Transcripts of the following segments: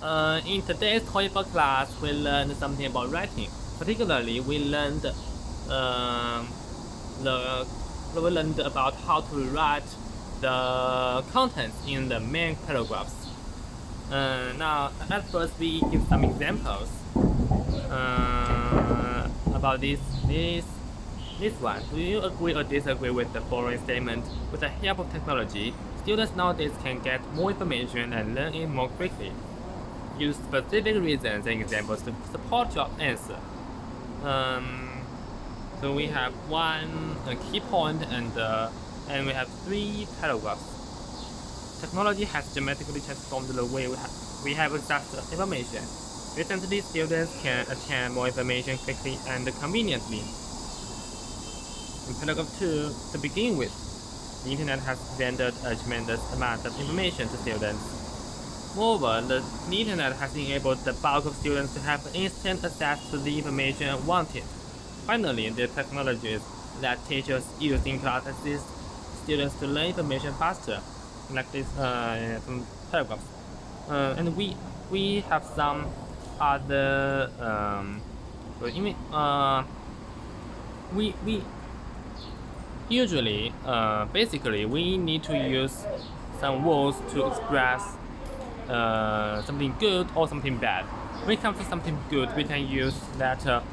In today's TOEFL class, we learned something about writing. Particularly, we learned about how to write the contents in the main paragraphs. Now, at first, we give some examples about this one. Do you agree or disagree with the following statement? With the help of technology, students nowadays can get more information and learn it more quickly. Use specific reasons and examples to support your answer. So we have one key point and we have 3 paragraphs. Technology has dramatically transformed the way we have access to information. Recently, students can attain more information quickly and conveniently. In paragraph 2, to begin with, the internet has rendered a tremendous amount of information to students. Moreover, the internet has enabled the bulk of students to have instant access to the information wanted. Finally, the technologies that teachers use in class assist students to learn information faster, like this some paragraphs. And we have some other we usually basically we need to use some words to express something good or something bad. When it comes to something good, we can use that the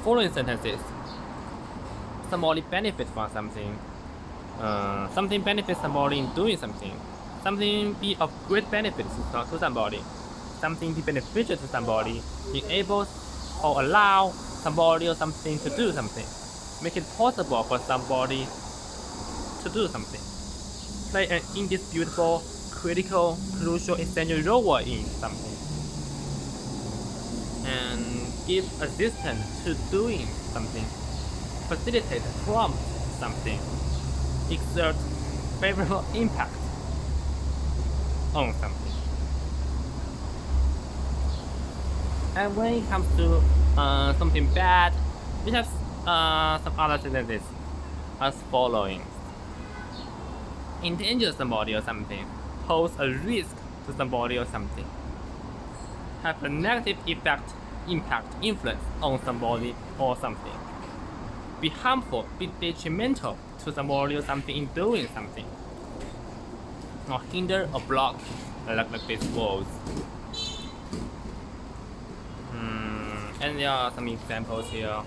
following sentences. Somebody benefits from something. Something benefits somebody in doing something. Something be of great benefit to somebody. Something be beneficial to somebody. Enables or allow somebody or something to do something. Make it possible for somebody to do something. Play an indisputable, critical, crucial, essential role in something. And give assistance to doing something. Facilitate, prompt something. Exert favorable impact on something. And when it comes to something bad, we have some other sentences as following. Endanger somebody or something. Pose a risk to somebody or something. Have a negative impact, influence on somebody or something. Be harmful, be detrimental to somebody or something in doing something. Or hinder or block, like these words. And there are some examples here.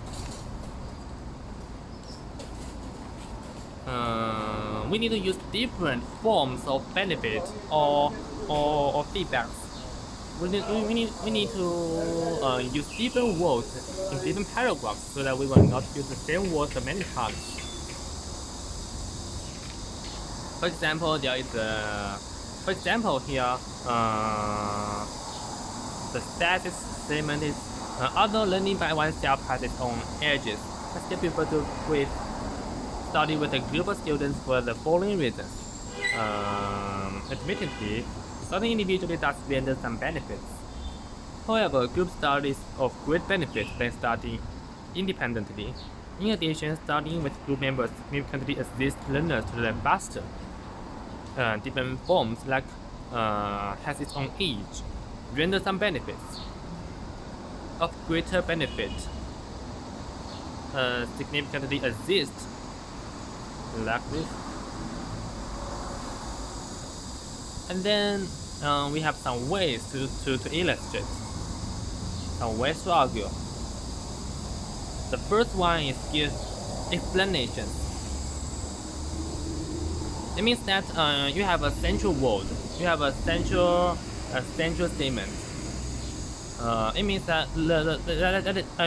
We need to use different forms of benefit or feedbacks. We need to use different words in different paragraphs so that we will not use the same words many times. For example, there is here the status statement is although learning by oneself has its own edges, I still prefer to study with a group of students for the following reasons. Admittedly, studying individually does render some benefits. However, group study is of great benefit when studying independently. In addition, studying with group members significantly assists learners to learn faster. Different forms like has its own age, render some benefits. Of greater benefit, significantly assist, like this. And then we have some ways to illustrate, some ways to argue. The first one is give explanations. It means that you have a central word, you have a central statement. It means that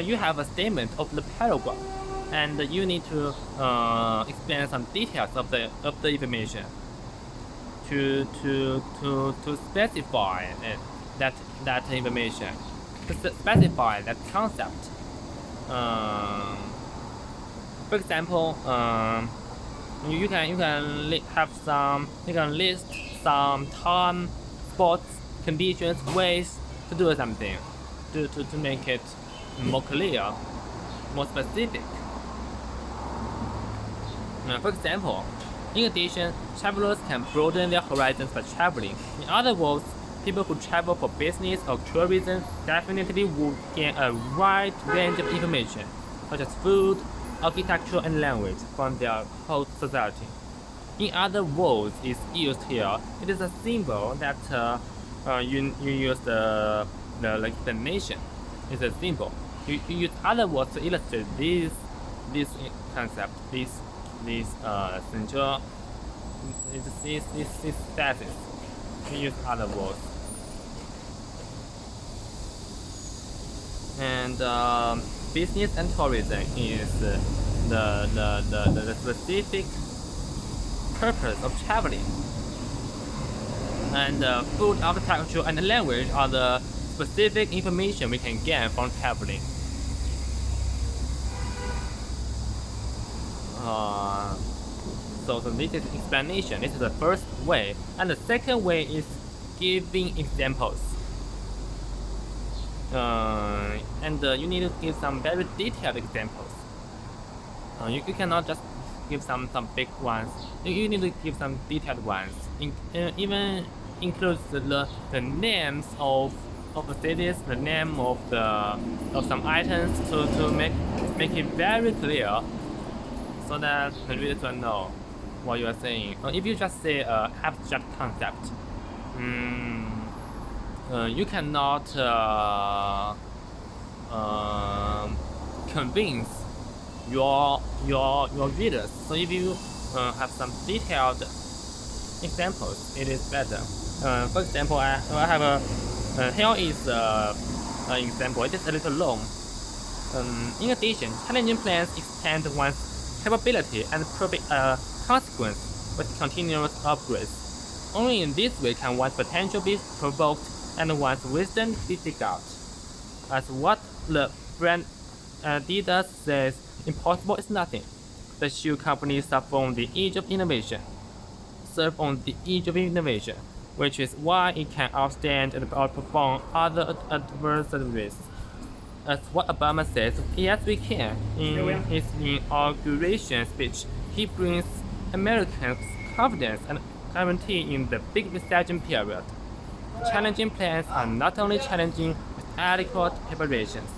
you have a statement of the paragraph, and you need to explain some details of the information to specify that information, to specify that concept. For example, you can list some time, spots, conditions, ways to do something, to make it more clear, more specific. For example, in addition, travelers can broaden their horizons by traveling. In other words, people who travel for business or tourism definitely would gain a wide range of information, such as food, architecture, and language from their host society. In other words, is used here. It is a symbol that you use the nation. It's a symbol. You use other words to illustrate this concept, this central this thesis. You use other words. And business and tourism is the specific purpose of traveling. And food, architecture, and language are the specific information we can gain from traveling. So this is explanation. This is the first way, and the second way is giving examples. And you need to give some very detailed examples. You cannot just give some big ones. You need to give some detailed ones. Even includes the names of the cities, the name of some items to make it very clear, so that the reader will know what you are saying. If you just say abstract concept, you cannot convince your readers. So if you have some detailed examples, it is better. For example, I have here is an example. It is a little long. In addition, challenging plans extend one's capability and predict a consequence with continuous upgrades. Only in this way can one's potential be provoked and one's wisdom be digged out. As what the brand Adidas says, impossible is nothing. The shoe company serve on the edge of innovation, which is why it can outstand and outperform other adversaries. As what Obama says, yes we can. In his inauguration speech, he brings Americans confidence and guarantee in the big recession period. Challenging plans are not only challenging with adequate preparations,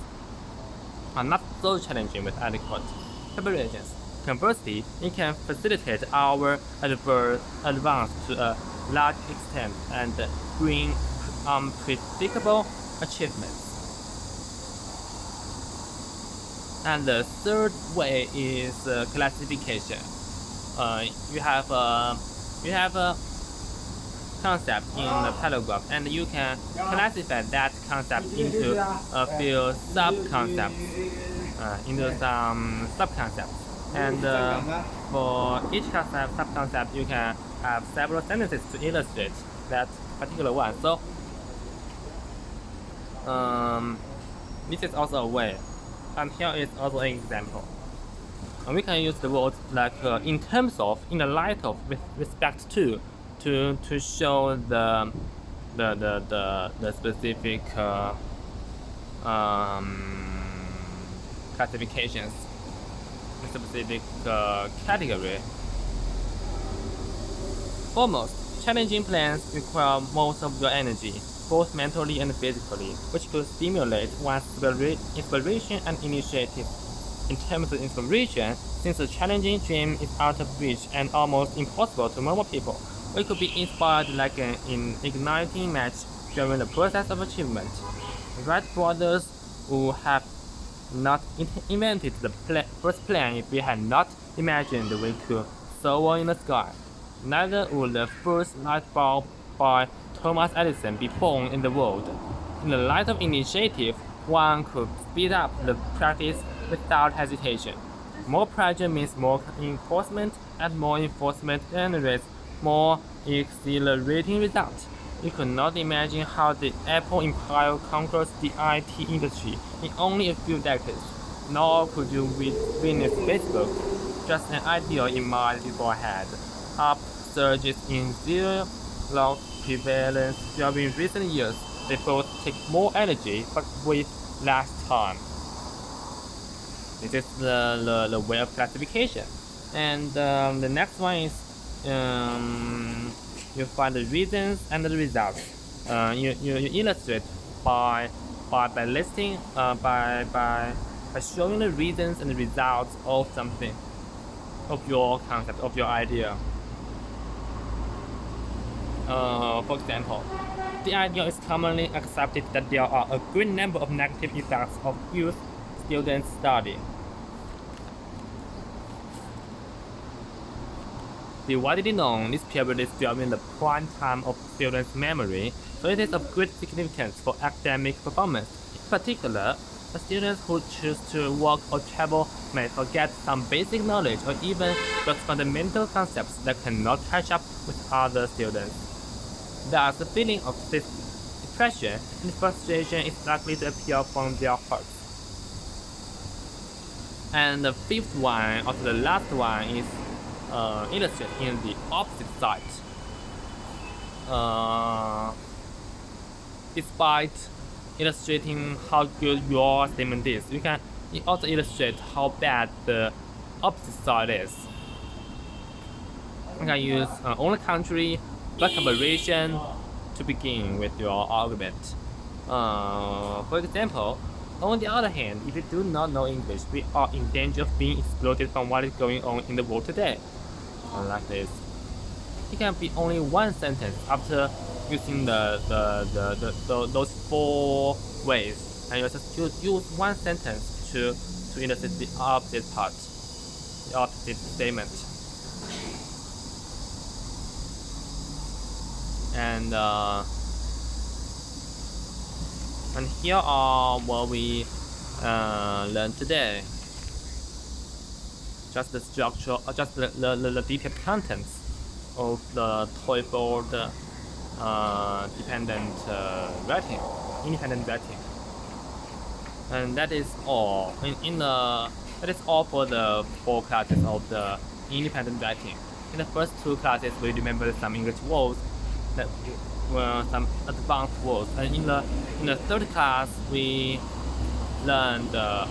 Conversely, it can facilitate our advance to a large extent and bring unpredictable achievements. And the third way is classification. You have a concept in the paragraph, and you can classify that concept into a few sub-concepts, And for each sub-concept, you can have several sentences to illustrate that particular one. So this is also a way, and here is also an example. And we can use the words like in terms of, in the light of, with respect to show the specific classifications, the specific category. Foremost, challenging plans require most of your energy, both mentally and physically, which could stimulate one's inspiration and initiative. In terms of inspiration, since a challenging dream is out of reach and almost impossible to normal people, we could be inspired like an igniting match during the process of achievement. Wright brothers would have not invented the first plane if we had not imagined we could soar in the sky. Neither would the first light bulb by Thomas Edison be born in the world. In the light of initiative, one could speed up the practice without hesitation. More pressure means more enforcement, and more enforcement generates more exhilarating results. You could not imagine how the Apple empire conquers the IT industry in only a few decades, nor could you witness Facebook, just an ideal in mind beforehand. Upsurges in zero loss prevalence during recent years. They both take more energy, but with less time. This is the way of classification. And the next one is you find the reasons and the results. You illustrate by listing by showing the reasons and the results of something, of your concept, of your idea. For example, the idea is commonly accepted that there are a great number of negative effects of youth student study. The widely known this period is during the prime time of students' memory, so it is of great significance for academic performance. In particular, the students who choose to work or travel may forget some basic knowledge or even grasp fundamental concepts that cannot catch up with other students. Thus, the feeling of this depression and frustration is likely to appear from their hearts. And the fifth one, also the last one, is illustrated in the opposite side. Despite illustrating how good your statement is, you can also illustrate how bad the opposite side is. You can use only country, vocabulation to begin with your argument. For example, on the other hand, if you do not know English, we are in danger of being excluded from what is going on in the world today. Like this, it can be only one sentence after using those 4 ways, and you just use one sentence to illustrate the opposite part, the opposite statement. And here are what we learned today. Just the structure, just the detailed contents of the TOEFL independent writing, and that is all. That is all for the 4 classes of the independent writing. In the first 2 classes, we remember some English words that were some advanced words, and in the third class, we learned the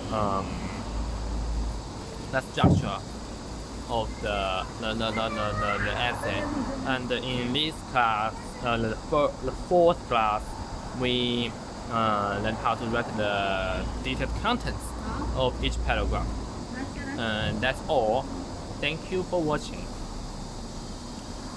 structure of the essay, and in this class, the 4th class, we learned how to write the detailed contents of each paragraph. And that's all. Thank you for watching.